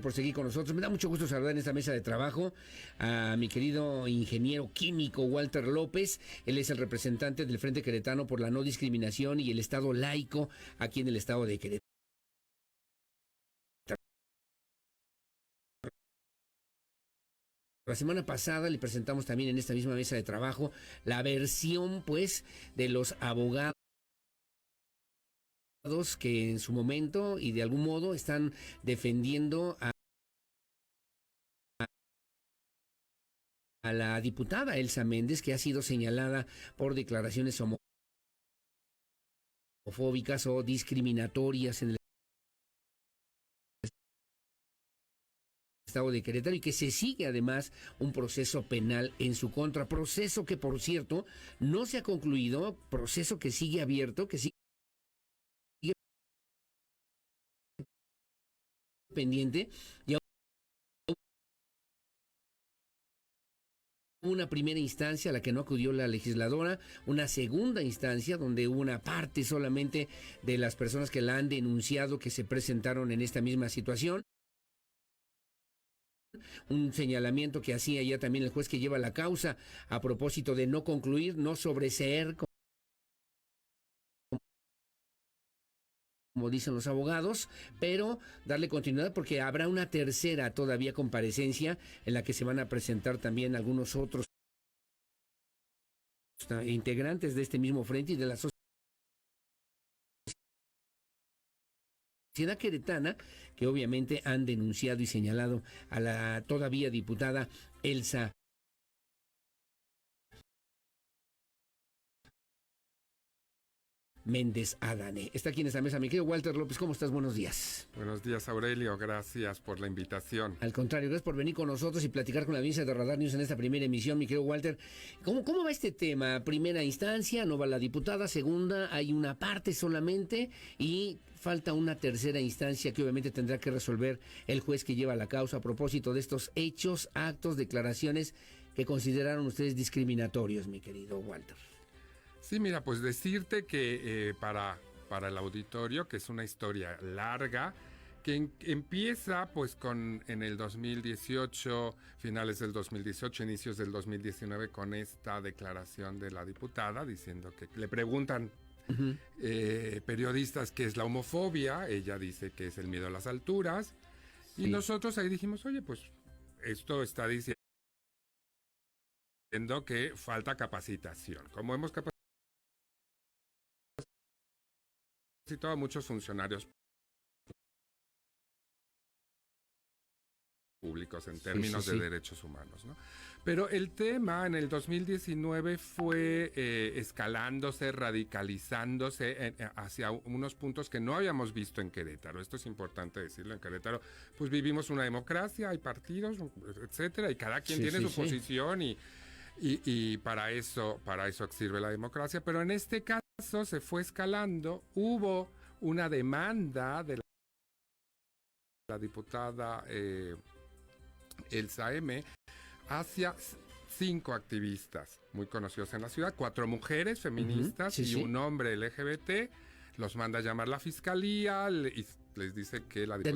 por seguir con nosotros. Me da mucho gusto saludar en esta mesa de trabajo a mi querido ingeniero químico Walter López. Él es el representante del Frente Queretano por la No Discriminación y el Estado Laico aquí en el estado de Querétaro. La semana pasada le presentamos también en esta misma mesa de trabajo la versión, pues, de los abogados que en su momento y de algún modo están defendiendo a la diputada Elsa Méndez, que ha sido señalada por declaraciones homofóbicas o discriminatorias en el estado de Querétaro y que se sigue además un proceso penal en su contra, proceso que por cierto no se ha concluido, proceso que sigue abierto, que sigue pendiente y una primera instancia a la que no acudió la legisladora, una segunda instancia donde hubo una parte solamente de las personas que la han denunciado que se presentaron en esta misma situación. Un señalamiento que hacía ya también el juez que lleva la causa a propósito de no concluir, no sobreseer, como dicen los abogados, pero darle continuidad porque habrá una tercera todavía comparecencia en la que se van a presentar también algunos otros integrantes de este mismo frente y de la sociedad queretana, que obviamente han denunciado y señalado a la todavía diputada Elsa Méndez Adane. Está aquí en esta mesa mi querido Walter López. ¿Cómo estás? Buenos días. Buenos días, Aurelio. Gracias por la invitación. Al contrario, gracias por venir con nosotros y platicar con la audiencia de Radar News en esta primera emisión, mi querido Walter. ¿Cómo va este tema? Primera instancia, no va la diputada. Segunda, hay una parte solamente y falta una tercera instancia que obviamente tendrá que resolver el juez que lleva la causa a propósito de estos hechos, actos, declaraciones que consideraron ustedes discriminatorios, mi querido Walter. Sí, mira, pues decirte que para el auditorio, que es una historia larga, que empieza pues en el 2018, finales del 2018, inicios del 2019, con esta declaración de la diputada, diciendo que le preguntan periodistas qué es la homofobia, ella dice que es el miedo a las alturas, y nosotros ahí dijimos, oye, pues esto está diciendo que falta capacitación. Como hemos capacitado a muchos funcionarios públicos en términos de derechos humanos, ¿no? Pero el tema en el 2019 fue escalándose, radicalizándose hacia unos puntos que no habíamos visto en Querétaro. Esto es importante decirlo. En Querétaro pues vivimos una democracia, hay partidos, etcétera, y cada quien tiene su posición y para eso sirve la democracia. Pero en este caso se fue escalando, hubo una demanda de la diputada Elsa M. hacia 5 activistas muy conocidos en la ciudad, 4 mujeres feministas y un hombre LGBT. Los manda a llamar la fiscalía y les dice que la diputada...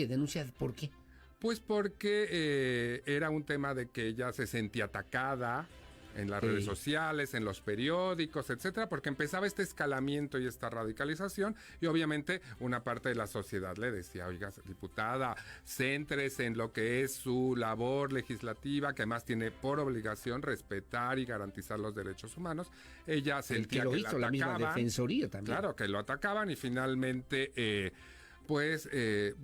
¿Denuncia por qué? Pues porque era un tema de que ella se sentía atacada en las redes sociales, en los periódicos, etcétera, porque empezaba este escalamiento y esta radicalización, y obviamente una parte de la sociedad le decía, oiga, diputada, céntrese en lo que es su labor legislativa, que además tiene por obligación respetar y garantizar los derechos humanos. Ella sentía que la atacaban, la misma defensoría también. Claro, que lo atacaban, y finalmente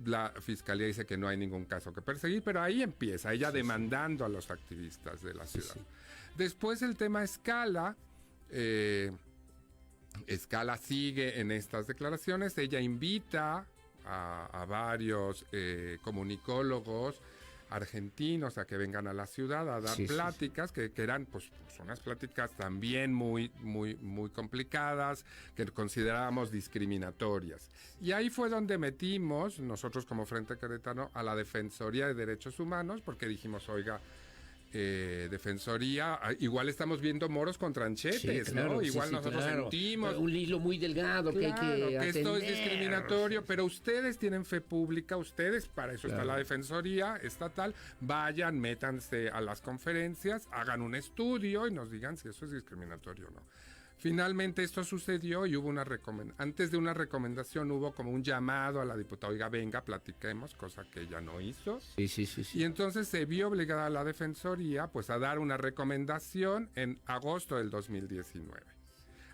la fiscalía dice que no hay ningún caso que perseguir, pero ahí empieza ella demandando a los activistas de la ciudad. Después el tema escala, sigue en estas declaraciones, ella invita a varios comunicólogos argentinos a que vengan a la ciudad a dar pláticas que eran pues unas pláticas también muy complicadas, que considerábamos discriminatorias. Y ahí fue donde metimos nosotros como Frente Queretano a la Defensoría de Derechos Humanos, porque dijimos, oiga, defensoría, igual estamos viendo moros con tranchetes, Sí, claro, ¿no? sí, Igual sí, nosotros claro. sentimos. Un hilo muy delgado que hay Claro, que esto es atender. discriminatorio, pero ustedes tienen fe pública, ustedes, para eso está Claro. la Defensoría Estatal, vayan, métanse a las conferencias, hagan un estudio y nos digan si eso es discriminatorio o no. Finalmente esto sucedió y hubo una recomendación. Antes de una recomendación hubo como un llamado a la diputada, oiga, venga, platiquemos, cosa que ella no hizo. Sí, sí, sí, sí. Y entonces se vio obligada a la Defensoría pues a dar una recomendación en agosto del 2019.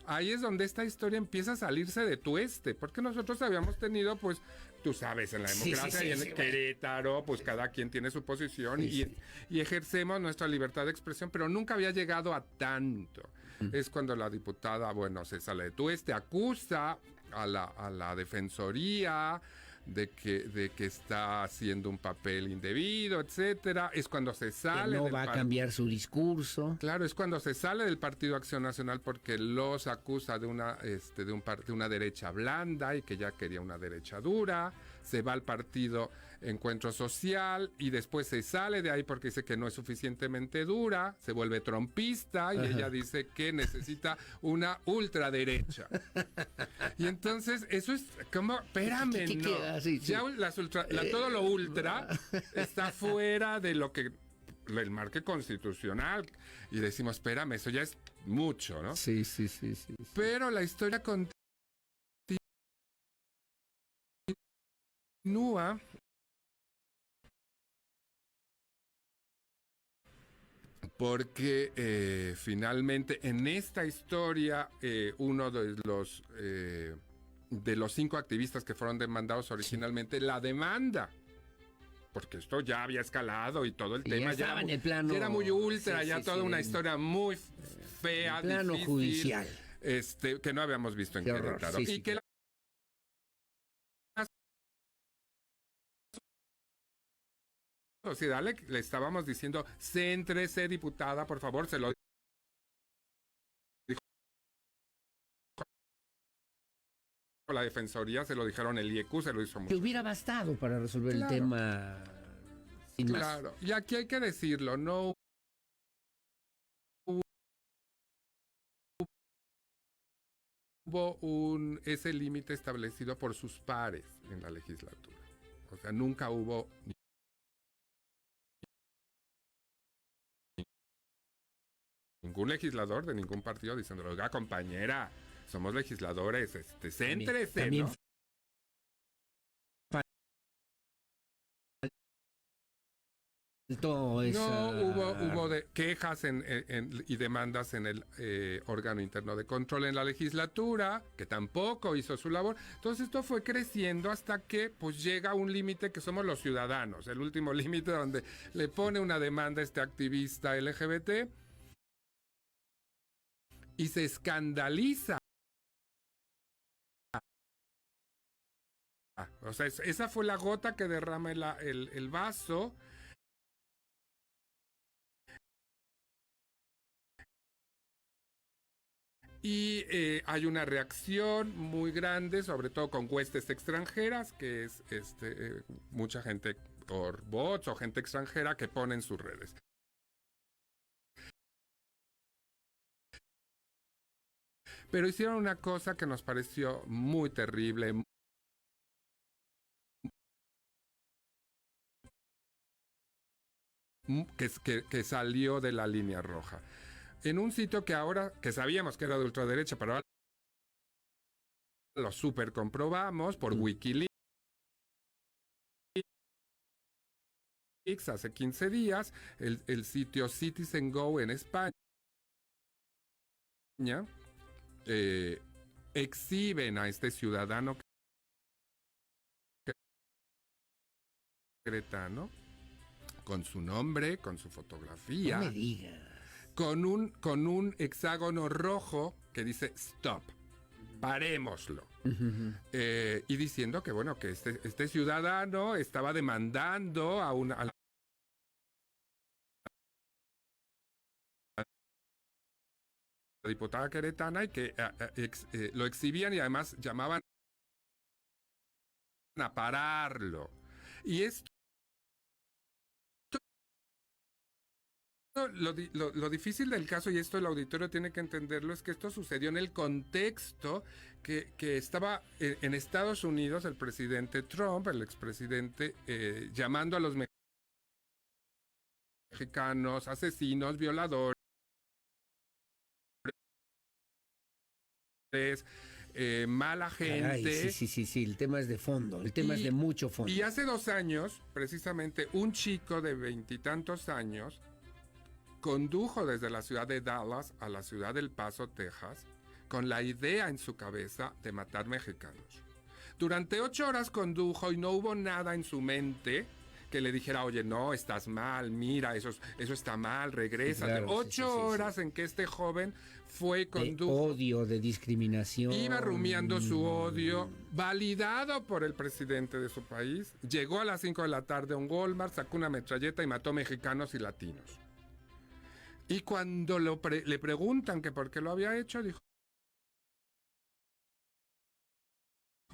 Ahí es donde esta historia empieza a salirse de tueste, porque nosotros habíamos tenido, pues, tú sabes, en la Sí, democracia sí, sí, y en sí, Querétaro, pues cada quien tiene su posición y ejercemos nuestra libertad de expresión, pero nunca había llegado a tanto. Es cuando la diputada, bueno, se sale de tueste, acusa a la Defensoría de que está haciendo un papel indebido, etcétera. Es cuando se Que sale no va a cambiar su discurso. Claro, es cuando se sale del Partido Acción Nacional porque los acusa de una derecha blanda y que ya quería una derecha dura. Se va al partido Encuentro Social y después se sale de ahí porque dice que no es suficientemente dura, se vuelve trompista y ella dice que necesita una ultraderecha. Y entonces eso es como, espérame, ¿Qué no. queda? Sí, sí. Ya todo lo ultra está fuera de lo que el marco constitucional y decimos, espérame, eso ya es mucho, ¿no? Sí, sí, sí, sí. Pero la historia continúa porque finalmente en esta historia uno de los 5 activistas que fueron demandados originalmente la demanda. Porque esto ya había escalado y todo el Sí, tema ya estaba era, en el plano, ya era muy ultra, sí, ya sí, toda sí, una historia muy fea, plano difícil, judicial. Que no habíamos visto en Qué horror, Querétaro. sí, Y sí, que la sociedad le estábamos diciendo, céntrese, diputada, por favor, se lo dijo la Defensoría, se lo dijeron el IEQ, se lo hizo Que mucho. hubiera bastado para resolver Claro. el tema sin más. Claro, y aquí hay que decirlo, no hubo ese límite establecido por sus pares en la legislatura. O sea, nunca hubo ningún legislador de ningún partido diciendo, oiga, compañera, somos legisladores, céntrese, también ¿no? faltó esa... No hubo quejas y demandas en el órgano interno de control en la legislatura, que tampoco hizo su labor. Entonces esto fue creciendo hasta que pues llega un límite que somos los ciudadanos, el último límite donde le pone una demanda a este activista LGBT y se escandaliza. O sea, esa fue la gota que derrama el vaso. Y hay una reacción muy grande, sobre todo con huestes extranjeras, que es mucha gente por bots o gente extranjera que pone en sus redes. Pero hicieron una cosa que nos pareció muy terrible, que salió de la línea roja. En un sitio que ahora, que sabíamos que era de ultraderecha, pero ahora lo super comprobamos por Wikileaks hace 15 días, el sitio Citizen Go en España exhiben a este ciudadano queretano con su nombre, con su fotografía, No me digas. con un hexágono rojo que dice stop, parémoslo. Y diciendo que bueno, que este ciudadano estaba demandando a la diputada queretana y que lo exhibían y además llamaban a pararlo. Y esto Lo difícil del caso, y esto el auditorio tiene que entenderlo, es que esto sucedió en el contexto que estaba en Estados Unidos el presidente Trump, el expresidente, llamando a los mexicanos asesinos, violadores, mala gente. Caray, sí, el tema es de fondo, el tema es de mucho fondo. Y hace 2 años, precisamente, un chico de 20 y tantos años condujo desde la ciudad de Dallas a la ciudad del Paso, Texas, con la idea en su cabeza de matar mexicanos. Durante 8 horas condujo y no hubo nada en su mente que le dijera, oye, no, estás mal, mira, eso está mal, regresa. Sí, claro, 8 horas en que este joven condujo. De odio, de discriminación. Iba rumiando su odio, validado por el presidente de su país. Llegó a las 5 de la tarde a un Walmart, sacó una metralleta y mató mexicanos y latinos. Y cuando le preguntan que por qué lo había hecho, dijo,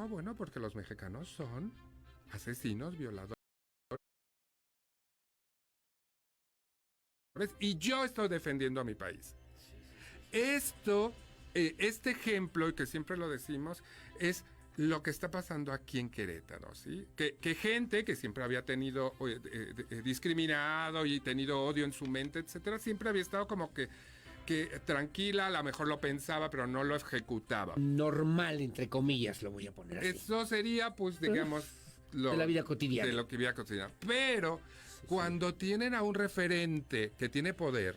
bueno, porque los mexicanos son asesinos, violadores. Y yo estoy defendiendo a mi país. Este ejemplo, y que siempre lo decimos, es lo que está pasando aquí en Querétaro, ¿sí? Que gente que siempre había tenido discriminado y tenido odio en su mente, etcétera, siempre había estado como que tranquila, a lo mejor lo pensaba, pero no lo ejecutaba. Normal, entre comillas, lo voy a poner así. Eso sería, pues, digamos, de la vida cotidiana. De lo que vida cotidiana. Pero cuando tienen a un referente que tiene poder,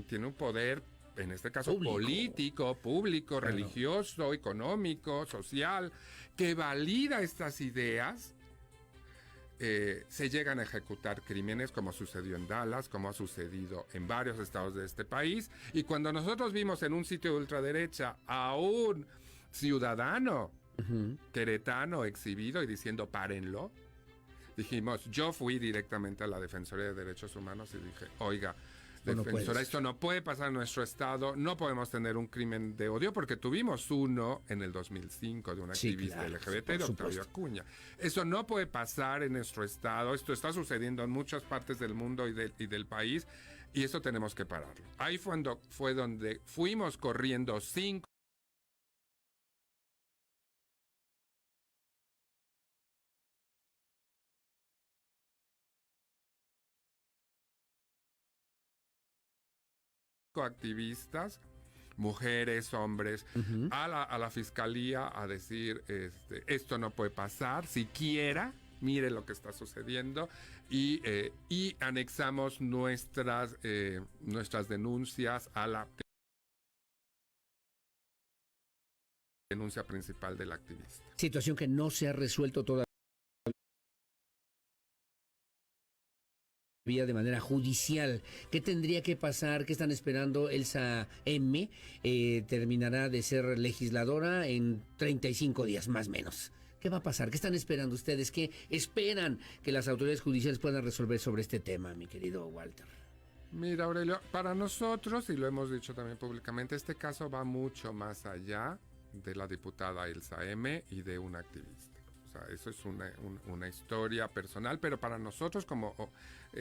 tiene un poder, en este caso político, público, claro, religioso, económico, social, que valida estas ideas, se llegan a ejecutar crímenes como sucedió en Dallas, como ha sucedido en varios estados de este país. Y cuando nosotros vimos en un sitio de ultraderecha a un ciudadano queretano exhibido y diciendo párenlo, dijimos, yo fui directamente a la Defensoría de Derechos Humanos y dije, oiga, defensora, esto no puede pasar en nuestro estado, no podemos tener un crimen de odio, porque tuvimos uno en el 2005 de un activista LGBT, de Octavio Acuña. Eso no puede pasar en nuestro estado, esto está sucediendo en muchas partes del mundo y del país, y eso tenemos que pararlo. Ahí fue donde fuimos corriendo 5 activistas, mujeres, hombres, a la fiscalía a decir, esto no puede pasar, siquiera, mire lo que está sucediendo, y anexamos nuestras denuncias a la denuncia principal del activista. Situación que no se ha resuelto todavía de manera judicial. ¿Qué tendría que pasar? ¿Qué están esperando? Elsa M. Terminará de ser legisladora en 35 días, más o menos. ¿Qué va a pasar? ¿Qué están esperando ustedes? ¿Qué esperan que las autoridades judiciales puedan resolver sobre este tema, mi querido Walter? Mira, Aurelio, para nosotros, y lo hemos dicho también públicamente, este caso va mucho más allá de la diputada Elsa M. y de un activista. O sea, eso es una historia personal, pero para nosotros como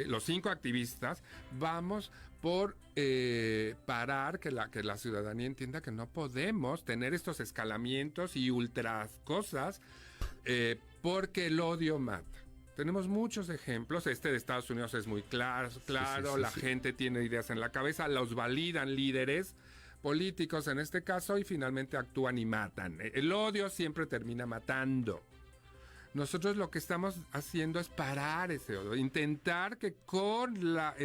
los 5 activistas vamos por parar que la ciudadanía entienda que no podemos tener estos escalamientos y ultras cosas porque el odio mata. Tenemos muchos ejemplos, de Estados Unidos es muy claro, la gente tiene ideas en la cabeza, los validan líderes políticos en este caso y finalmente actúan y matan. El odio siempre termina matando. Nosotros lo que estamos haciendo es parar ese odio, intentar que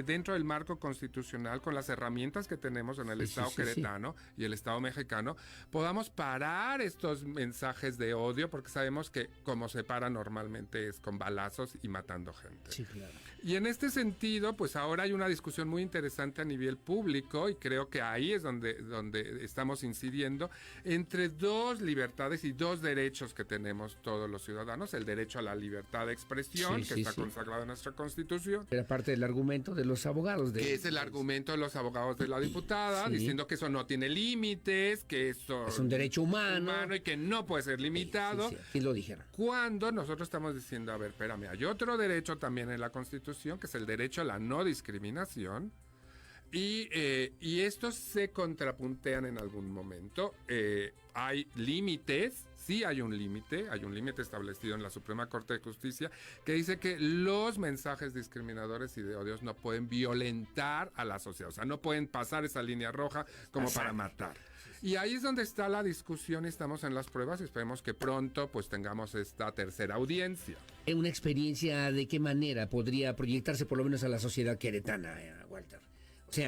dentro del marco constitucional, con las herramientas que tenemos en el Estado queretano y el Estado mexicano, podamos parar estos mensajes de odio, porque sabemos que como se para normalmente es con balazos y matando gente. Sí, claro. Y en este sentido, pues ahora hay una discusión muy interesante a nivel público y creo que ahí es donde estamos incidiendo entre 2 libertades y 2 derechos que tenemos todos los ciudadanos, el derecho a la libertad de expresión, que está consagrado en nuestra Constitución. Era parte del argumento de los abogados. Que es el argumento de los abogados de la diputada, diciendo que eso no tiene límites, que eso es un derecho humano y que no puede ser limitado. ¿Quién lo dijera? Cuando nosotros estamos diciendo, a ver, espérame, hay otro derecho también en la Constitución, que es el derecho a la no discriminación. Y estos se contrapuntean en algún momento. Hay límites, sí hay un límite establecido en la Suprema Corte de Justicia que dice que los mensajes discriminadores y de odios no pueden violentar a la sociedad, o sea, no pueden pasar esa línea roja como para matar. Y ahí es donde está la discusión y estamos en las pruebas y esperemos que pronto pues tengamos esta tercera audiencia. ¿Una experiencia de qué manera podría proyectarse por lo menos a la sociedad queretana, Walter? O sea,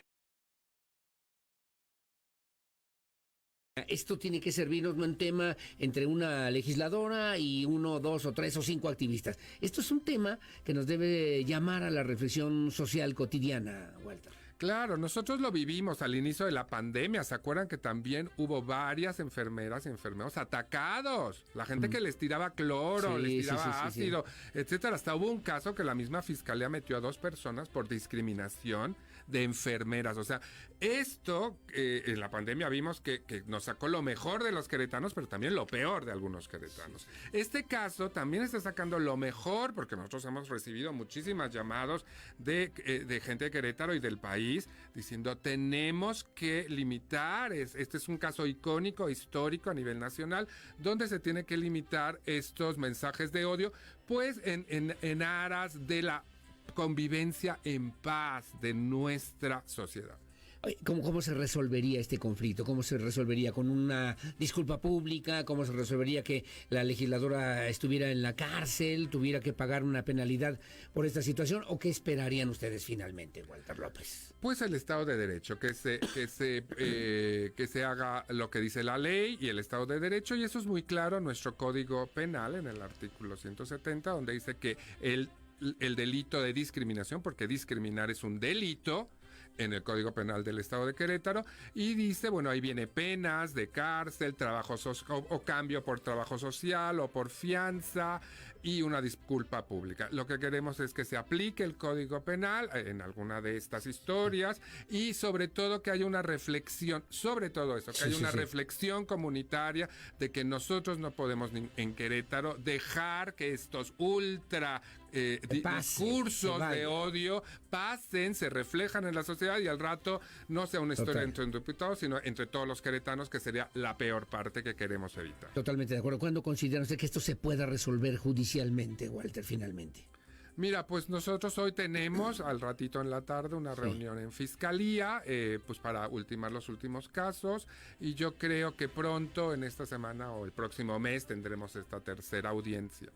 esto tiene que servirnos no en tema entre una legisladora y 1, 2 o 3 o 5 activistas. Esto es un tema que nos debe llamar a la reflexión social cotidiana, Walter. Claro, nosotros lo vivimos al inicio de la pandemia. ¿Se acuerdan que también hubo varias enfermeras y enfermeros atacados? La gente que les tiraba cloro, les tiraba ácido, etcétera. Hasta hubo un caso que la misma fiscalía metió a 2 personas por discriminación de enfermeras. O sea, esto en la pandemia vimos que nos sacó lo mejor de los queretanos, pero también lo peor de algunos queretanos. Este caso también está sacando lo mejor, porque nosotros hemos recibido muchísimas llamados de gente de Querétaro y del país, diciendo tenemos que limitar, este es un caso icónico, histórico a nivel nacional, donde se tiene que limitar estos mensajes de odio, pues en aras de la convivencia en paz de nuestra sociedad. ¿Cómo se resolvería este conflicto? ¿Cómo se resolvería? ¿Con una disculpa pública? ¿Cómo se resolvería que la legisladora estuviera en la cárcel, tuviera que pagar una penalidad por esta situación? ¿O qué esperarían ustedes finalmente, Walter López? Pues el Estado de Derecho, que se haga lo que dice la ley y el Estado de Derecho, y eso es muy claro en nuestro Código Penal, en el artículo 170, donde dice que el delito de discriminación, porque discriminar es un delito, en el Código Penal del Estado de Querétaro, y dice, bueno, ahí viene penas de cárcel, trabajo o cambio por trabajo social o por fianza y una disculpa pública. Lo que queremos es que se aplique el Código Penal en alguna de estas historias y sobre todo que haya una reflexión, sobre todo eso, que haya una reflexión comunitaria de que nosotros no podemos en Querétaro dejar que estos discursos de odio pasen, se reflejan en la sociedad y al rato no sea una historia entre un diputado, sino entre todos los queretanos, que sería la peor parte que queremos evitar. Totalmente de acuerdo. ¿Cuándo considera usted que esto se pueda resolver judicialmente, Walter, finalmente? Mira, pues nosotros hoy tenemos al ratito en la tarde una reunión en Fiscalía, pues para ultimar los últimos casos, y yo creo que pronto, en esta semana o el próximo mes, tendremos esta tercera audiencia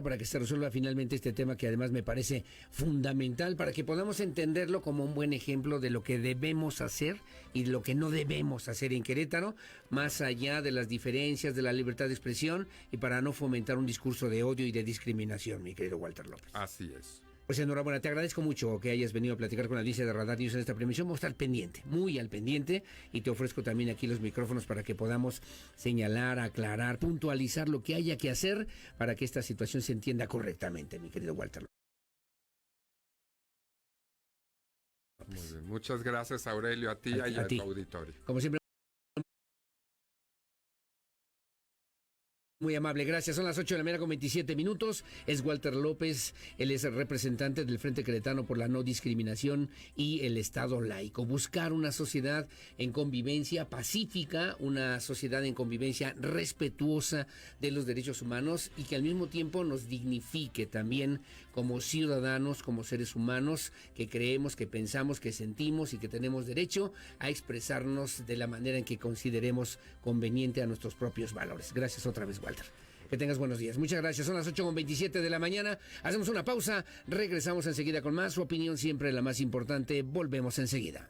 para que se resuelva finalmente este tema, que además me parece fundamental para que podamos entenderlo como un buen ejemplo de lo que debemos hacer y lo que no debemos hacer en Querétaro, más allá de las diferencias, de la libertad de expresión, y para no fomentar un discurso de odio y de discriminación, mi querido Walter López. Así es. Pues enhorabuena, te agradezco mucho que hayas venido a platicar con la audiencia de Radar News en esta premiación. Vamos a estar pendiente, muy al pendiente, y te ofrezco también aquí los micrófonos para que podamos señalar, aclarar, puntualizar lo que haya que hacer para que esta situación se entienda correctamente, mi querido Walter. Muy bien, muchas gracias, Aurelio, a ti y a tu auditorio. Como siempre, muy amable, gracias. Son las 8 de la mañana con 27 minutos. Es Walter López, él es el representante del Frente Queretano por la No Discriminación y el Estado Laico. Buscar una sociedad en convivencia pacífica, una sociedad en convivencia respetuosa de los derechos humanos y que al mismo tiempo nos dignifique también como ciudadanos, como seres humanos que creemos, que pensamos, que sentimos y que tenemos derecho a expresarnos de la manera en que consideremos conveniente a nuestros propios valores. Gracias otra vez, Walter. Que tengas buenos días. Muchas gracias. Son las 8:27 de la mañana. Hacemos una pausa. Regresamos enseguida con más. Su opinión siempre la más importante. Volvemos enseguida.